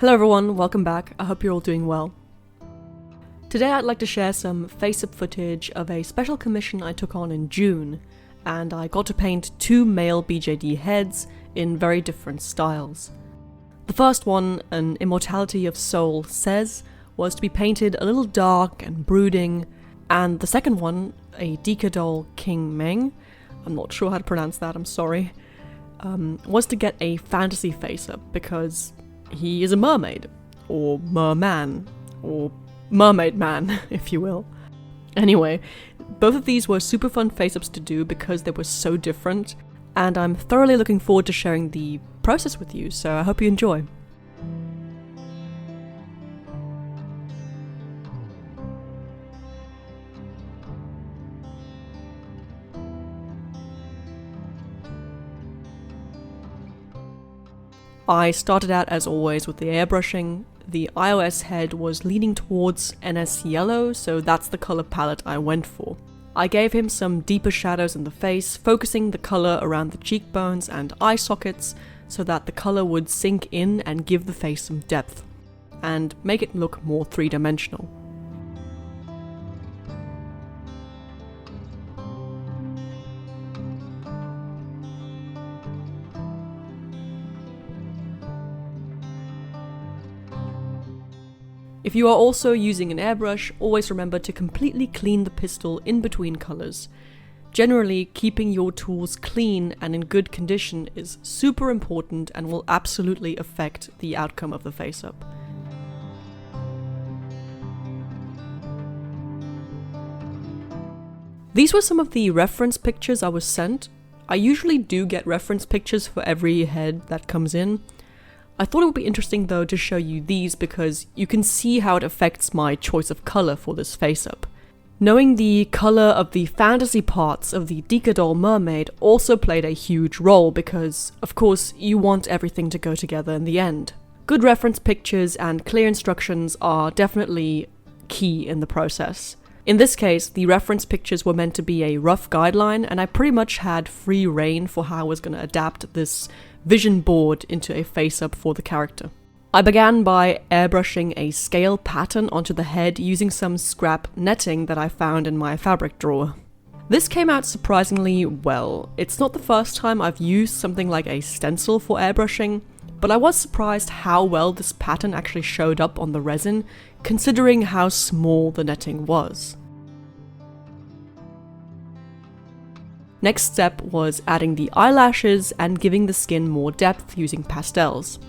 Hello everyone, welcome back. I hope you're all doing well. Today I'd like to share some face-up footage of a special commission I took on in June, and I got to paint two male BJD heads in very different styles. The first one, an Immortality of Soul Sezz, was to be painted a little dark and brooding, and the second one, a DikaDoll QingMing, I'm not sure how to pronounce that, I'm sorry, was to get a fantasy face-up because he is a mermaid, or merman, or mermaid man, if you will. Anyway, both of these were super fun face-ups to do because they were so different, and I'm thoroughly looking forward to sharing the process with you, so I hope you enjoy. I started out as always with the airbrushing. The iOS head was leaning towards NS yellow, so that's the colour palette I went for. I gave him some deeper shadows in the face, focusing the colour around the cheekbones and eye sockets so that the colour would sink in and give the face some depth, and make it look more three-dimensional. If you are also using an airbrush, always remember to completely clean the pistol in between colours. Generally, keeping your tools clean and in good condition is super important and will absolutely affect the outcome of the face-up. These were some of the reference pictures I was sent. I usually do get reference pictures for every head that comes in. I thought it would be interesting though to show you these because you can see how it affects my choice of colour for this face-up. Knowing the colour of the fantasy parts of the DikaDoll Mermaid also played a huge role because, of course, you want everything to go together in the end. Good reference pictures and clear instructions are definitely key in the process. In this case, the reference pictures were meant to be a rough guideline, and I pretty much had free rein for how I was going to adapt this vision board into a face-up for the character. I began by airbrushing a scale pattern onto the head using some scrap netting that I found in my fabric drawer. This came out surprisingly well. It's not the first time I've used something like a stencil for airbrushing, but I was surprised how well this pattern actually showed up on the resin, considering how small the netting was. Next step was adding the eyelashes and giving the skin more depth using pastels.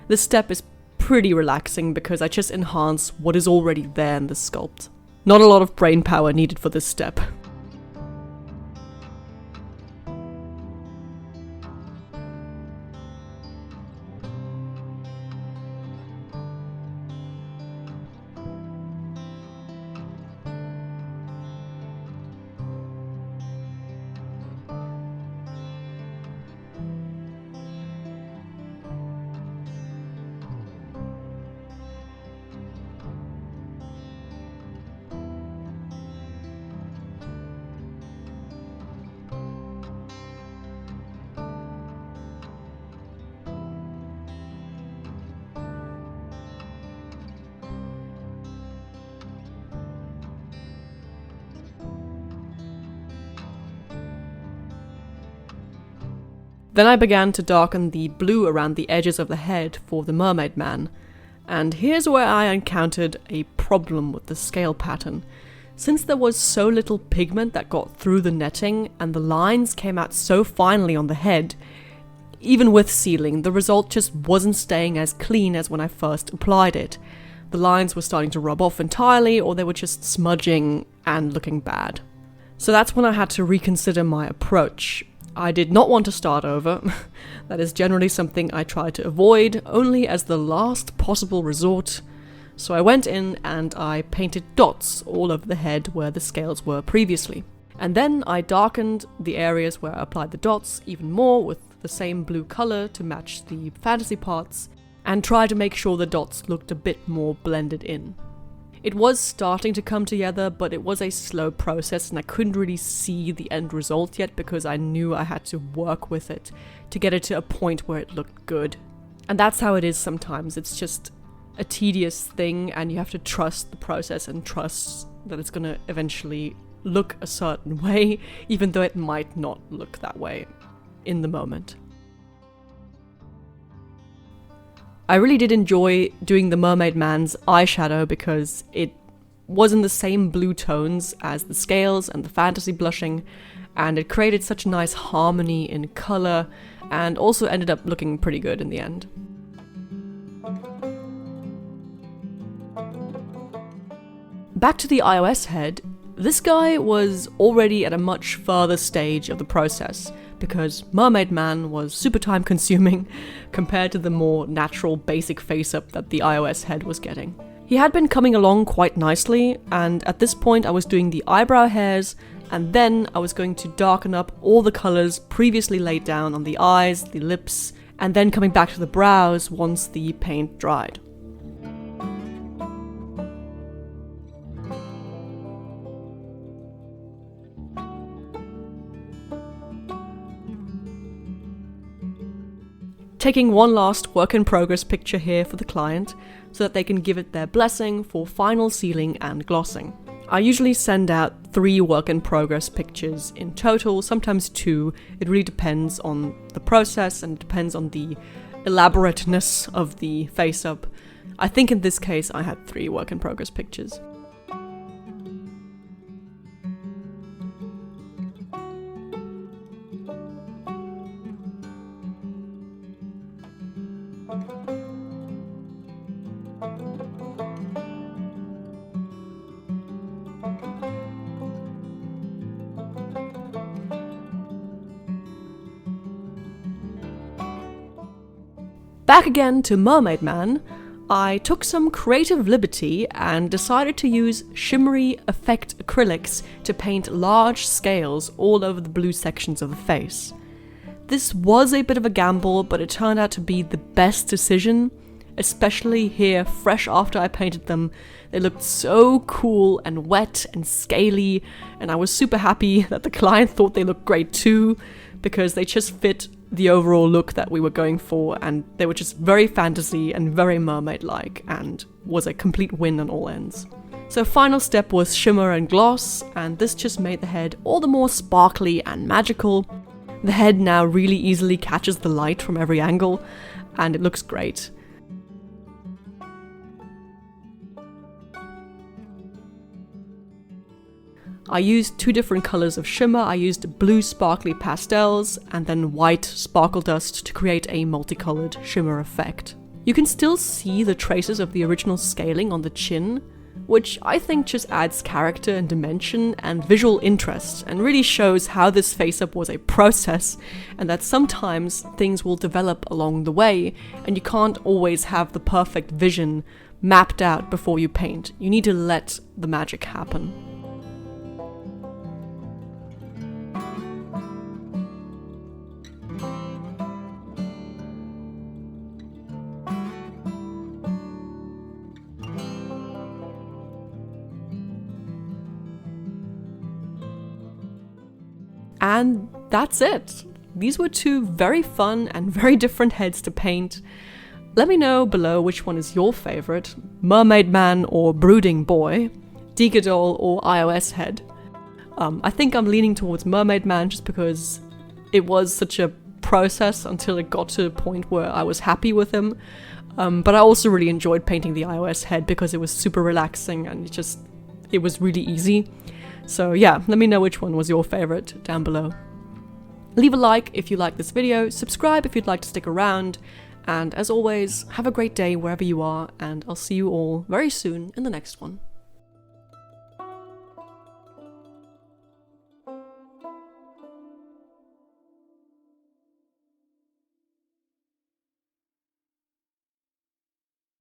This step is pretty relaxing because I just enhance what is already there in the sculpt. Not a lot of brain power needed for this step. Then I began to darken the blue around the edges of the head for the mermaid man, and here's where I encountered a problem with the scale pattern. Since there was so little pigment that got through the netting and the lines came out so finely on the head, even with sealing, the result just wasn't staying as clean as when I first applied it. the lines were starting to rub off entirely, or they were just smudging and looking bad. So that's when I had to reconsider my approach. I did not want to start over. That is generally something I try to avoid, only as the last possible resort. So I went in and I painted dots all over the head where the scales were previously. And then I darkened the areas where I applied the dots even more with the same blue color to match the fantasy parts, and tried to make sure the dots looked a bit more blended in. It was starting to come together, but it was a slow process and I couldn't really see the end result yet because I knew I had to work with it to get it to a point where it looked good. And that's how it is sometimes. It's just a tedious thing and you have to trust the process and trust that it's gonna eventually look a certain way, even though it might not look that way in the moment. I really did enjoy doing the Mermaid Man's eyeshadow because it was in the same blue tones as the scales and the fantasy blushing, and it created such a nice harmony in color and also ended up looking pretty good in the end. Back to the iOS head, this guy was already at a much further stage of the process because Mermaid Man was super time consuming compared to the more natural basic face-up that the iOS head was getting. He had been coming along quite nicely, and at this point I was doing the eyebrow hairs, and then I was going to darken up all the colors previously laid down on the eyes, the lips, and then coming back to the brows once the paint dried. Taking one last work-in-progress picture here for the client, so that they can give it their blessing for final sealing and glossing. I usually send out 3 work-in-progress pictures in total, sometimes 2. It really depends on the process and it depends on the elaborateness of the face-up. I think in this case I had 3 work-in-progress pictures. Back again to Mermaid Man, I took some creative liberty and decided to use shimmery effect acrylics to paint large scales all over the blue sections of the face. This was a bit of a gamble, but it turned out to be the best decision, especially here fresh after I painted them. They looked so cool and wet and scaly, and I was super happy that the client thought they looked great too, because they just fit the overall look that we were going for, and they were just very fantasy and very mermaid-like, and was a complete win on all ends. So final step was shimmer and gloss, and this just made the head all the more sparkly and magical. The head now really easily catches the light from every angle, and it looks great. I used 2 different colors of shimmer. I used blue sparkly pastels and then white sparkle dust to create a multicolored shimmer effect. You can still see the traces of the original scaling on the chin, which I think just adds character and dimension and visual interest and really shows how this face-up was a process and that sometimes things will develop along the way and you can't always have the perfect vision mapped out before you paint. You need to let the magic happen. And that's it. These were 2 very fun and very different heads to paint. Let me know below which one is your favorite, Mermaid Man or Brooding Boy, DikaDoll or iOS head. I think I'm leaning towards Mermaid Man just because it was such a process until it got to a point where I was happy with him. But I also really enjoyed painting the iOS head because it was super relaxing and it was really easy. So yeah, let me know which one was your favorite down below. Leave a like if you like this video, subscribe if you'd like to stick around, And as always, have a great day wherever you are, and I'll see you all very soon in the next one.